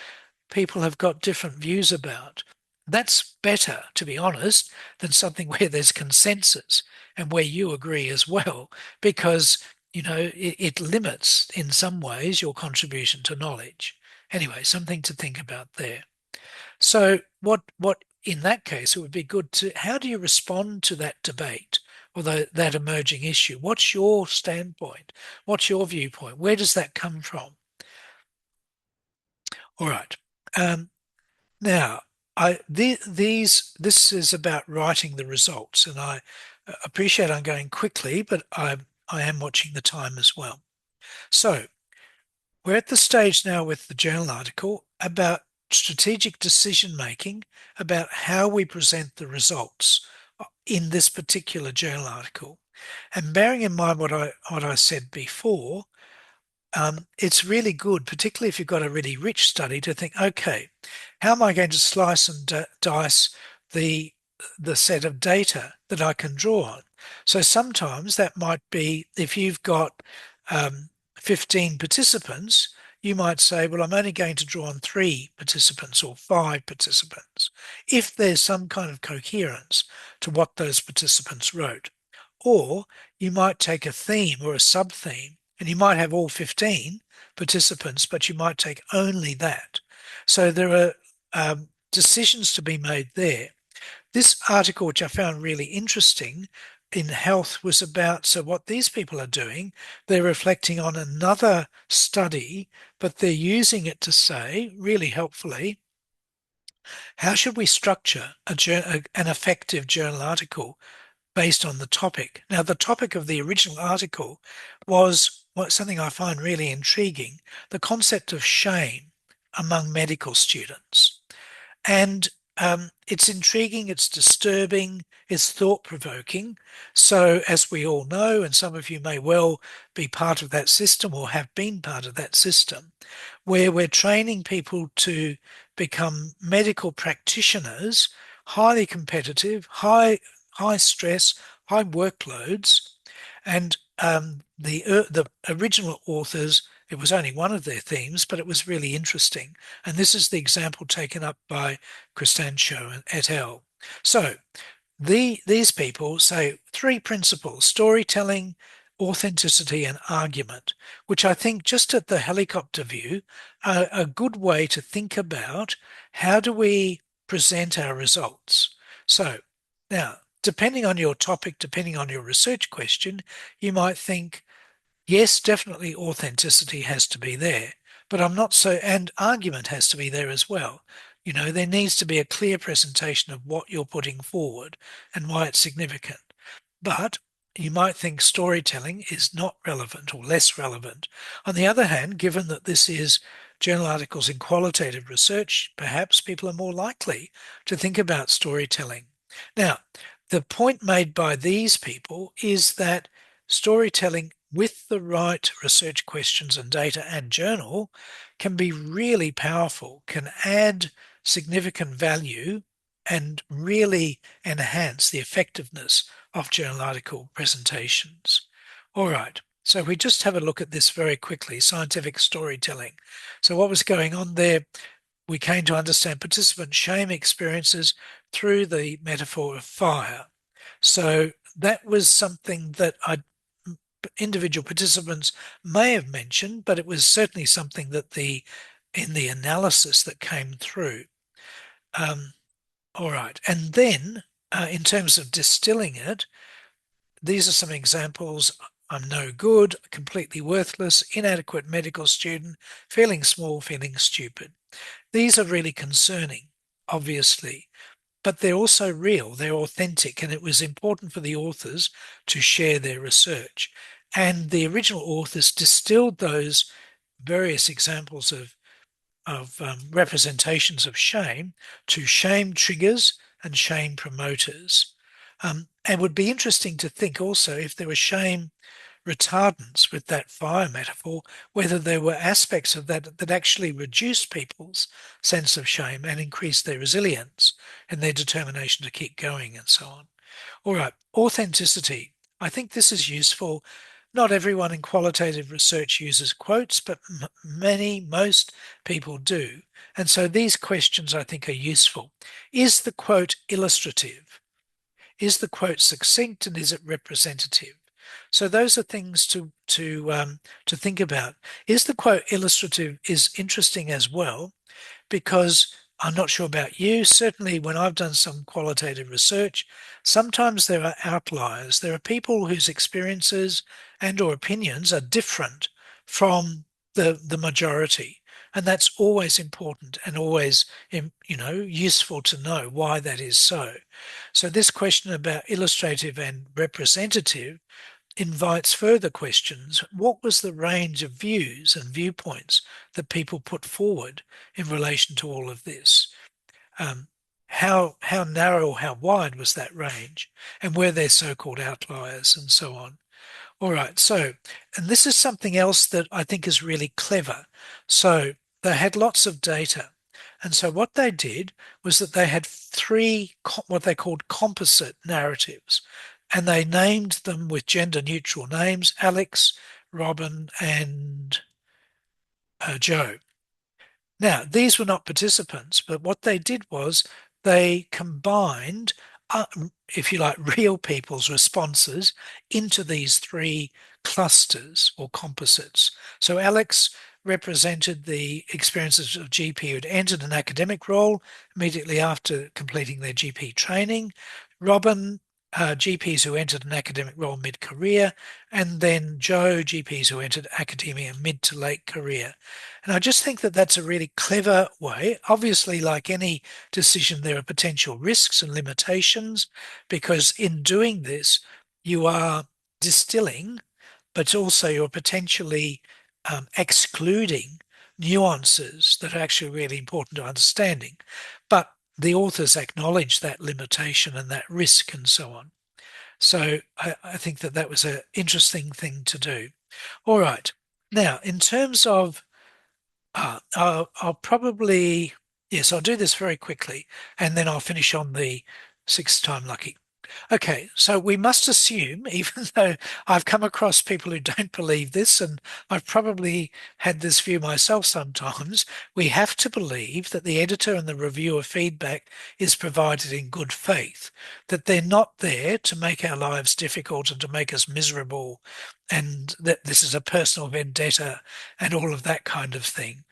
people have got different views about. That's better, to be honest, than something where there's consensus and where you agree as well, because it limits in some ways your contribution to knowledge. Anyway, something to think about there. So what in that case it would be good to, how do you respond to that debate or that emerging issue? What's your standpoint? What's your viewpoint? Where does that come from? All right. Now, this is about writing the results, and I appreciate I'm going quickly, but I am watching the time as well. So we're at the stage now with the journal article about strategic decision making about how we present the results in this particular journal article. And bearing in mind what I said before, it's really good, particularly if you've got a really rich study, to think, okay, how am I going to slice and dice the set of data that I can draw on? So sometimes that might be, if you've got 15 participants, you might say, well, I'm only going to draw on 3 participants or 5 participants, if there's some kind of coherence to what those participants wrote. Or you might take a theme or a sub-theme, and you might have all 15 participants, but you might take only that. So there are decisions to be made there. This article, which I found really interesting in health, was about, so what these people are doing, they're reflecting on another study, but they're using it to say, really helpfully, how should we structure an effective journal article based on the topic? Now, the topic of the original article was something I find really intriguing, the concept of shame among medical students. And it's intriguing, it's disturbing, it's thought-provoking. So as we all know, and some of you may well be part of that system or have been part of that system, where we're training people to become medical practitioners, highly competitive, high stress, high workloads, and the original authors, it was only one of their themes, but it was really interesting. And this is the example taken up by Cristancho et al. So these people say 3 principles: storytelling, authenticity, and argument, which I think, just at the helicopter view, are a good way to think about how do we present our results. So now, depending on your topic, depending on your research question, you might think, yes, definitely authenticity has to be there, but I'm not so, and argument has to be there as well. There needs to be a clear presentation of what you're putting forward and why it's significant. But you might think storytelling is not relevant or less relevant. On the other hand, given that this is journal articles in qualitative research, perhaps people are more likely to think about storytelling. Now, the point made by these people is that storytelling with the right research questions and data and journal can be really powerful, can add significant value and really enhance the effectiveness of journal article presentations. All right, so we just have a look at this very quickly, scientific storytelling. So what was going on there? We came to understand participant shame experiences through the metaphor of fire. So that was something that individual participants may have mentioned, but it was certainly something that in the analysis that came through. All right, and then in terms of distilling it, these are some examples. I'm no good, completely worthless, inadequate medical student, feeling small, feeling stupid. These are really concerning, obviously, but they're also real, they're authentic, and it was important for the authors to share their research. And the original authors distilled those various examples of representations of shame to shame triggers and shame promoters. And it would be interesting to think also, if there were shame retardants with that fire metaphor, whether there were aspects of that actually reduced people's sense of shame and increased their resilience and their determination to keep going and so on. All right, authenticity. I think this is useful. Not everyone in qualitative research uses quotes, but most people do. And so these questions I think are useful. Is the quote illustrative? Is the quote succinct, and is it representative? So those are things to think about. Is the quote illustrative is interesting as well, because I'm not sure about you. Certainly, when I've done some qualitative research, sometimes there are outliers. There are people whose experiences and or opinions are different from the majority. And that's always important and always, useful to know why that is so. So this question about illustrative and representative invites further questions. What was the range of views and viewpoints that people put forward in relation to all of this? How narrow or how wide was that range? And were there so-called outliers and so on? All right, so, and this is something else that I think is really clever. So they had lots of data. And so what they did was that they had three, what they called composite narratives, and they named them with gender neutral names: Alex, Robin, and Joe. Now, these were not participants, but what they did was they combined, if you like, real people's responses into these three clusters or composites. So Alex represented the experiences of GP who'd entered an academic role immediately after completing their GP training. Robin, GPs who entered an academic role mid-career, and then Joe, GPs who entered academia mid to late career. And I just think that that's a really clever way. Obviously, like any decision, there are potential risks and limitations, because in doing this, you are distilling, but also you're potentially excluding nuances that are actually really important to understanding. But the authors acknowledge that limitation and that risk and so on. So I think that that was an interesting thing to do. All right. Now, in terms of I'll probably, yes, I'll do this very quickly, and then I'll finish on the sixth time lucky. Okay, so we must assume, even though I've come across people who don't believe this, and I've probably had this view myself sometimes, we have to believe that the editor and the reviewer feedback is provided in good faith, that they're not there to make our lives difficult and to make us miserable, and that this is a personal vendetta and all of that kind of thing.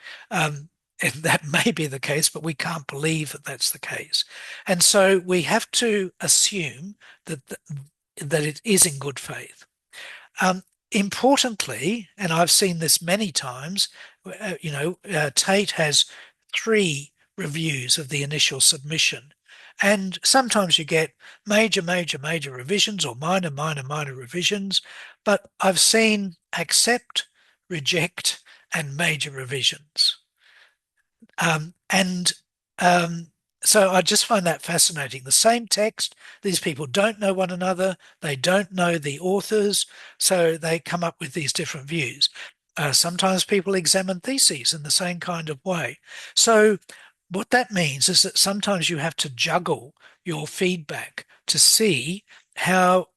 And that may be the case, but we can't believe that that's the case. And so we have to assume that that it is in good faith. Importantly, and I've seen this many times, Tate has 3 reviews of the initial submission. And sometimes you get major revisions or minor revisions, but I've seen accept, reject, and major revisions. And so I just find that fascinating. The same text, these people don't know one another, they don't know the authors, so they come up with these different views. Sometimes people examine theses in the same kind of way. So what that means is that sometimes you have to juggle your feedback to see how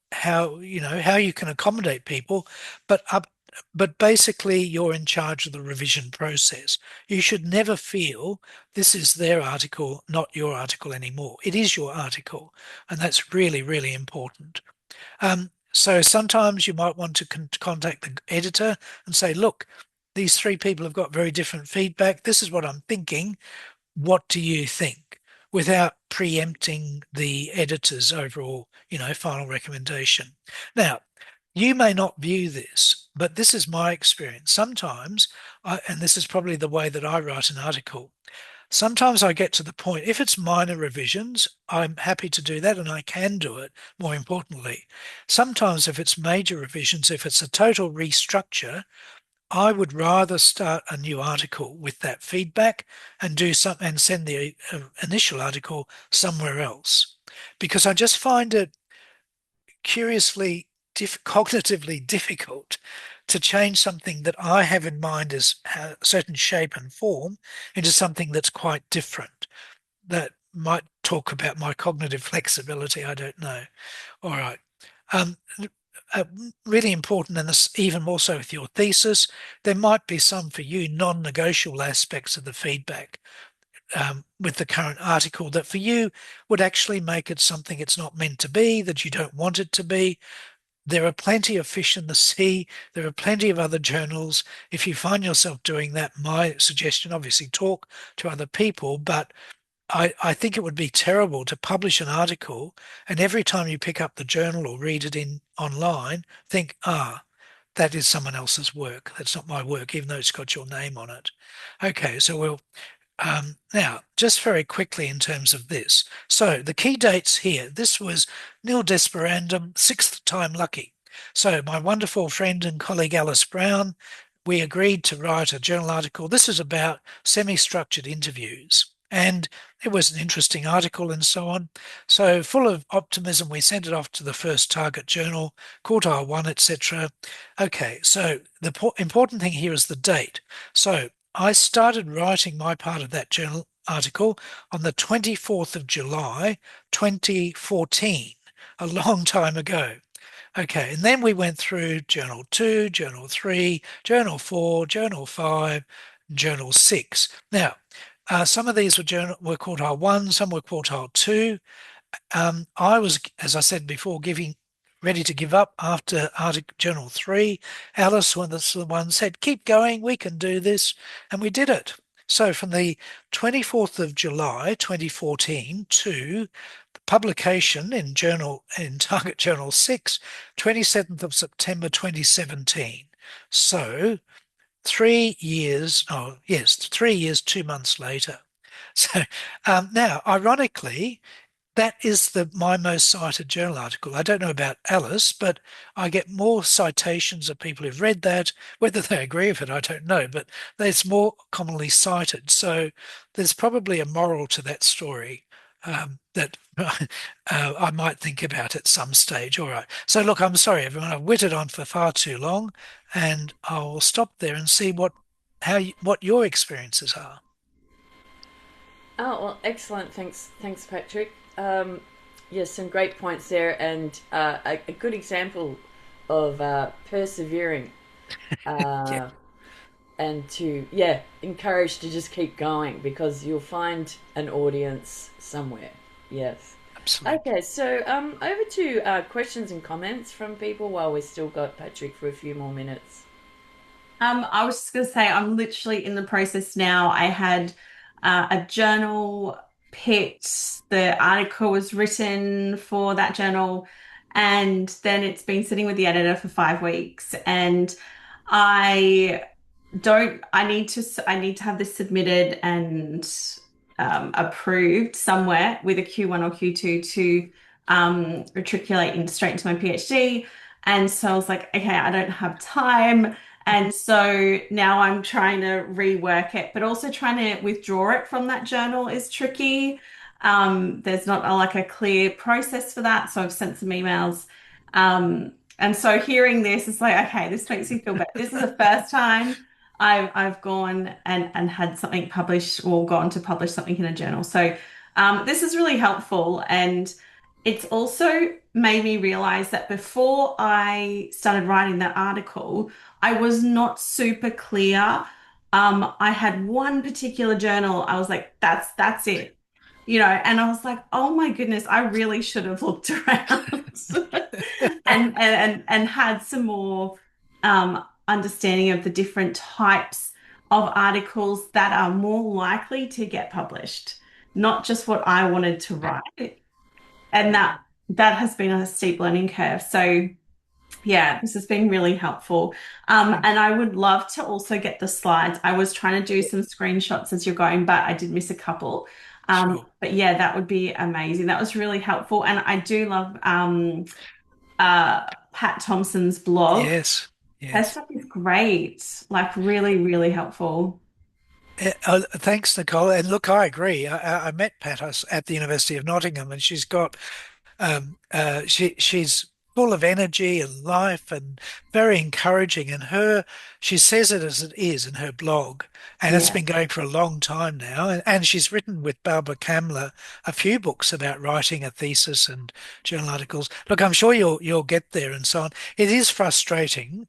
you can accommodate people, but basically you're in charge of the revision process. You should never feel this is their article, not your article anymore. It is your article, and that's really, really important. So sometimes you might want to contact the editor and say, look, these 3 people have got very different feedback. This is what I'm thinking. What do you think? Without preempting the editor's overall, final recommendation. Now, you may not view this, but this is my experience. Sometimes, and this is probably the way that I write an article, sometimes I get to the point, if it's minor revisions, I'm happy to do that, and I can do it, more importantly. Sometimes if it's major revisions, if it's a total restructure, I would rather start a new article with that feedback and send the initial article somewhere else, because I just find it curiously cognitively difficult to change something that I have in mind as a certain shape and form into something that's quite different. That might talk about my cognitive flexibility. I don't know. All right. uh, really important, and this even more so with your thesis. There might be some for you non-negotiable aspects of the feedback with the current article that for you would actually make it something it's not meant to be, that you don't want it to be. There are plenty of fish in the sea. There are plenty of other journals. If you find yourself doing that, my suggestion, obviously talk to other people, but I think it would be terrible to publish an article and every time you pick up the journal or read it in online, think, that is someone else's work. That's not my work, even though it's got your name on it. Okay, so we'll now, just very quickly in terms of this. So the key dates here, this was nil desperandum, sixth time lucky. So my wonderful friend and colleague Alice Brown, we agreed to write a journal article. This is about semi-structured interviews. And it was an interesting article and so on. So full of optimism, we sent it off to the first target journal, quartile one, etc. Okay, so the important thing here is the date. So I started writing my part of that journal article on the 24th of July, 2014, a long time ago. Okay, and then we went through Journal 2, Journal 3, Journal 4, Journal 5, Journal 6. Now, some of these were quartile 1, some were quartile 2. I was, as I said before, ready to give up after Arctic Journal 3. Alice was the one said, keep going, we can do this. And we did it. So from the 24th of July 2014 to the publication in Target Journal 6, 27th of September 2017. So 3 years, 3 years, 2 months later. So now, ironically, that is my most cited journal article. I don't know about Alice, but I get more citations of people who've read that. Whether they agree with it, I don't know, but it's more commonly cited. So there's probably a moral to that story that I might think about at some stage. All right. So look, I'm sorry, everyone. I've whittled on for far too long, and I'll stop there and see what your experiences are. Oh well, excellent. Thanks, Patrick. Yes, some great points there, and a good example of persevering Yeah, uh, and to encourage to just keep going because you'll find an audience somewhere. Yes. absolutely. Okay, so over to questions and comments from people while we've still got Patrick for a few more minutes. I was just going to say, I'm literally in the process now. I had a journal picked, the article was written for that journal, and then it's been sitting with the editor for 5 weeks. And I I need to have this submitted and approved somewhere with a Q1 or Q2 to matriculate straight into my PhD. And so I was like, okay, I don't have time. And so now I'm trying to rework it, but also trying to withdraw it from that journal is tricky. There's not like a clear process for that. So I've sent some emails. And so hearing this, it's like, okay, this makes me feel better. This is the first time I've gone and had something published or gone to publish something in a journal. So this is really helpful. And it's also made me realize that before I started writing that article, I was not super clear. I had one particular journal. I was like, that's it, and I was like, oh my goodness, I really should have looked around and had some more understanding of the different types of articles that are more likely to get published, not just what I wanted to write. And that has been a steep learning curve. So yeah, this has been really helpful. And I would love to also get the slides. I was trying to do some screenshots as you're going, but I did miss a couple. Sure. But yeah, that would be amazing. That was really helpful. And I do love Pat Thompson's blog. Yes. Her Yes. stuff is great, like really, really helpful. Thanks, Nicole. And look, I agree. I met Pat at the University of Nottingham, and she's got she's full of energy and life and very encouraging. And she says it as it is in her blog, and it's Yeah. been going for a long time now. And she's written with Barbara Kamler a few books about writing a thesis and journal articles. Look, I'm sure you'll get there and so on. It is frustrating.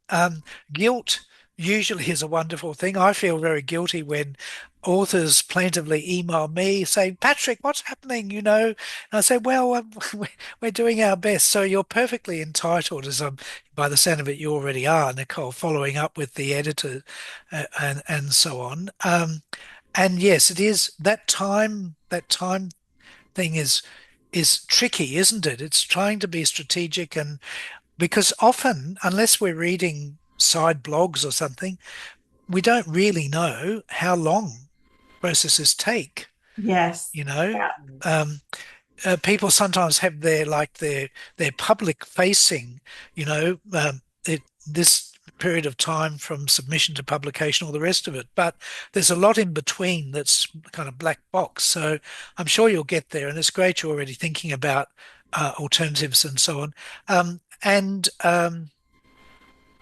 Guilt usually is a wonderful thing. I feel very guilty when authors plaintively email me saying, Patrick, what's happening? And I say, well, we're doing our best. So you're perfectly entitled, by the sound of it, you already are, Nicole, following up with the editor and so on. And yes, it is that time thing is tricky, isn't it? It's trying to be strategic, and because often, unless we're reading side blogs or something, we don't really know how long processes take. Yes. You know, Yeah. um, people sometimes have their public facing, this period of time from submission to publication, all the rest of it. But there's a lot in between that's kind of black box. So I'm sure you'll get there, and it's great you're already thinking about alternatives and so on. And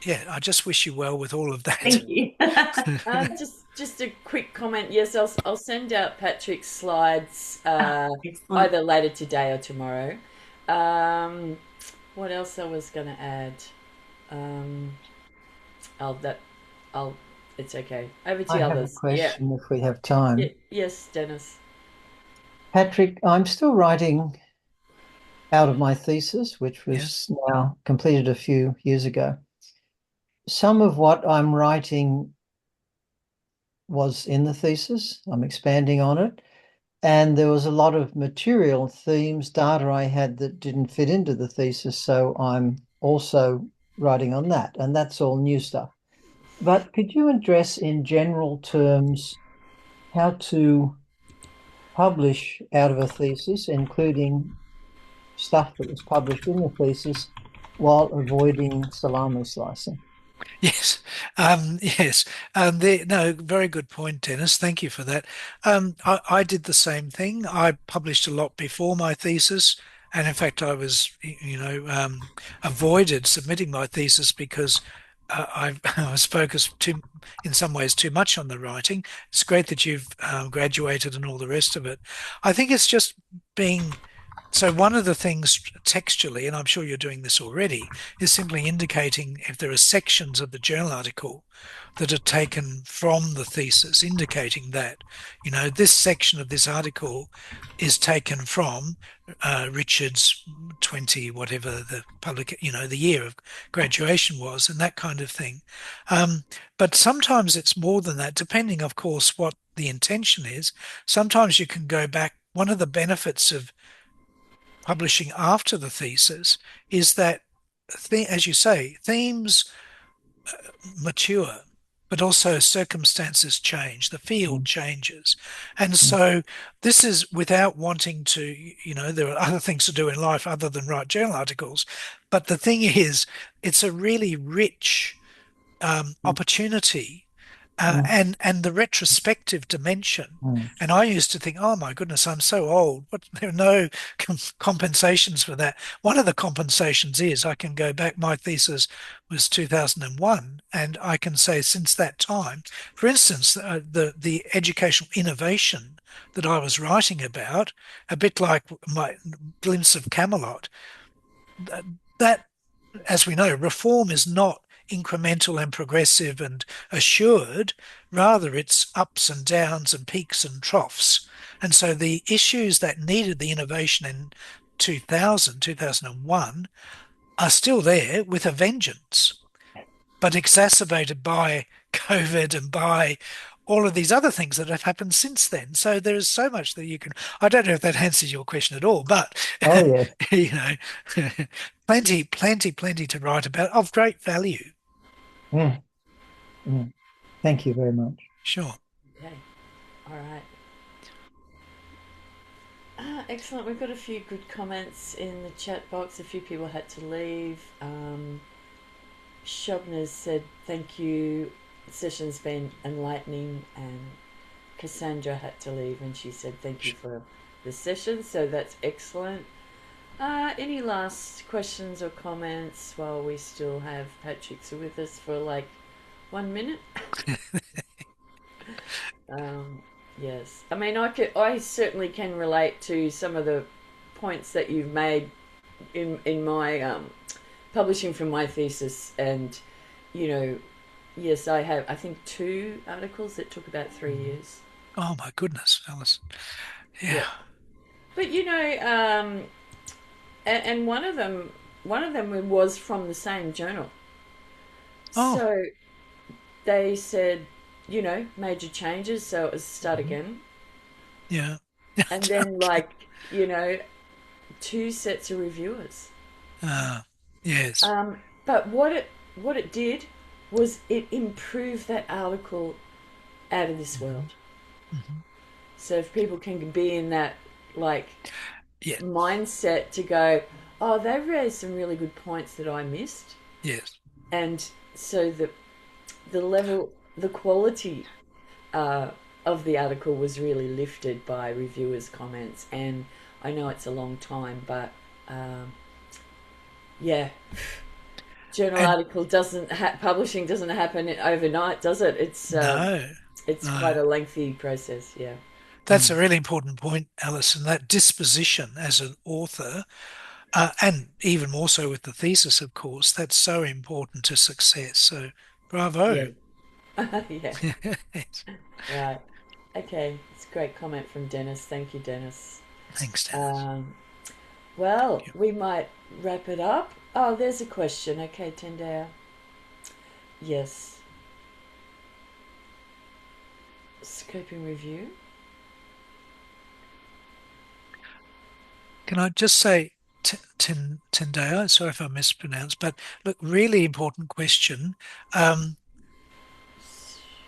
yeah, I just wish you well with all of that. Thank you. Just a quick comment. Yes, I'll send out Patrick's slides Excellent. either later today or tomorrow. Um, what else I was going to add? Um, I'll that I'll it's okay. Over to I you have a others. Yeah. question if we have time. Yes, Dennis. Patrick, I'm still writing out of my thesis, which Yeah. was now completed a few years ago. Some of what I'm writing was in the thesis. I'm expanding on it. And there was a lot of material, themes, data I had that didn't fit into the thesis. So I'm also writing on that. And that's all new stuff. But could you address in general terms how to publish out of a thesis, including stuff that was published in the thesis, while avoiding salami slicing? Yes, yes. No, very good point, Dennis. Thank you for that. I did the same thing. I published a lot before my thesis, and in fact, I was, avoided submitting my thesis because I was focused in some ways, too much on the writing. It's great that you've graduated and all the rest of it. I think it's just being. So one of the things textually, and I'm sure you're doing this already, is simply indicating if there are sections of the journal article that are taken from the thesis, indicating that, this section of this article is taken from Richard's 20, whatever the the year of graduation was, and that kind of thing. But sometimes it's more than that, depending, of course, what the intention is. Sometimes you can go back. One of the benefits of publishing after the thesis is that, as you say, themes mature, but also circumstances change, the field changes. And so this is without wanting to, there are other things to do in life other than write journal articles. But the thing is, it's a really rich opportunity. And the retrospective dimension. And I used to think, oh my goodness, I'm so old. But there are no compensations for that. One of the compensations is I can go back. My thesis was 2001, and I can say since that time, for instance, the educational innovation that I was writing about, a bit like my glimpse of Camelot, that, as we know, reform is not incremental and progressive and assured. Rather, it's ups and downs and peaks and troughs. And so the issues that needed the innovation in 2001 are still there with a vengeance, but exacerbated by COVID and by all of these other things that have happened since then. So there is so much that you can. I don't know if that answers your question at all, but Oh, yes. plenty to write about of great value. Yeah. Yeah. Thank you very much. Sure. Okay. All right. Excellent. We've got a few good comments in the chat box. A few people had to leave. Shobna said, thank you. The session's been enlightening. And Cassandra had to leave and she said, thank you for the session. So that's excellent. Any last questions or comments while we still have Patrick's with us for like 1 minute? Um, yes. I mean, I certainly can relate to some of the points that you've made in my publishing from my thesis, and you know, yes, I have. I think 2 articles that took about 3 years. Oh my goodness, Alice. Yeah. Yeah, but and one of them was from the same journal. Oh. So they said, major changes, so it was start Mhm. again. Yeah. And then, Okay. you know, 2 sets of reviewers. Uh, yes. But what it did was it improved that article out of this Hmm. world. Hmm. So if people can be in that like Yeah. mindset to go, oh, they've raised some really good points that I missed, Yes. and so the level, the quality uh, of the article was really lifted by reviewers' comments. And I know it's a long time, but um, yeah, journal And article doesn't publishing doesn't happen overnight, does it? no, It's no. quite a lengthy process. Yeah. That's a really important point, Alison. That disposition as an author, and even more so with the thesis, of course, that's so important to success. So, Yeah. bravo. Yeah. Right. Okay. It's a great comment from Dennis. Thank you, Dennis. Thanks, Dennis. Um, well, Yeah. we might wrap it up. Oh, there's a question. Okay, Tendaya. Yes. Scoping review. Can I just say, Tendaya, sorry if I mispronounced, but look, really important question. Um,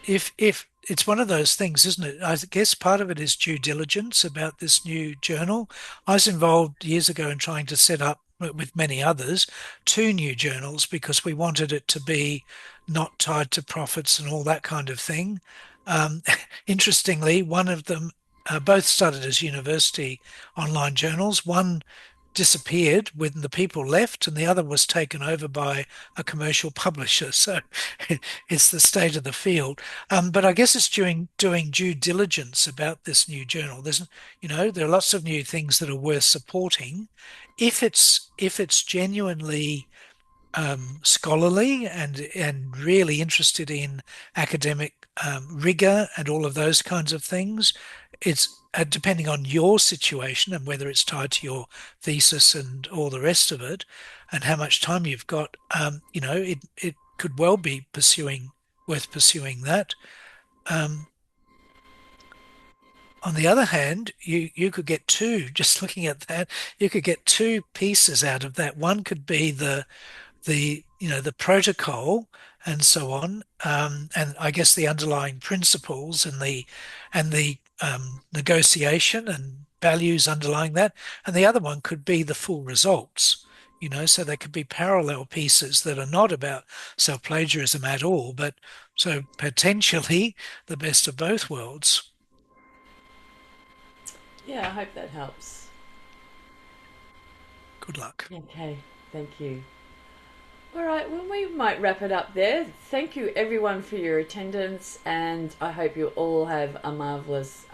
if it's one of those things, isn't it? I guess part of it is due diligence about this new journal. I was involved years ago in trying to set up, with many others, 2 new journals because we wanted it to be not tied to profits and all that kind of thing. Um, Interestingly, one of them, both started as university online journals. One disappeared when the people left, and the other was taken over by a commercial publisher. So it's the state of the field. But I guess it's doing due diligence about this new journal. There are lots of new things that are worth supporting. If it's genuinely scholarly and really interested in academic rigor and all of those kinds of things. It's depending on your situation and whether it's tied to your thesis and all the rest of it, and how much time you've got. It could well be worth pursuing that. Um, on the other hand, you could get two. Just looking at that, you could get 2 pieces out of that. One could be the protocol and so on, and I guess the underlying principles and the negotiation and values underlying that, and the other one could be the full results. So they could be parallel pieces that are not about self-plagiarism at all, but so potentially the best of both worlds. Yeah, I hope that helps. Good luck. Okay, thank you. All right, well, we might wrap it up there. Thank you, everyone, for your attendance, and I hope you all have a marvellous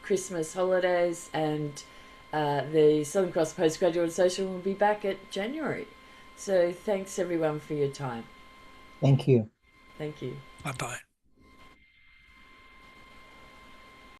Christmas holidays. And the Southern Cross Postgraduate Association will be back at January. So thanks, everyone, for your time. Thank you. Thank you. Bye bye.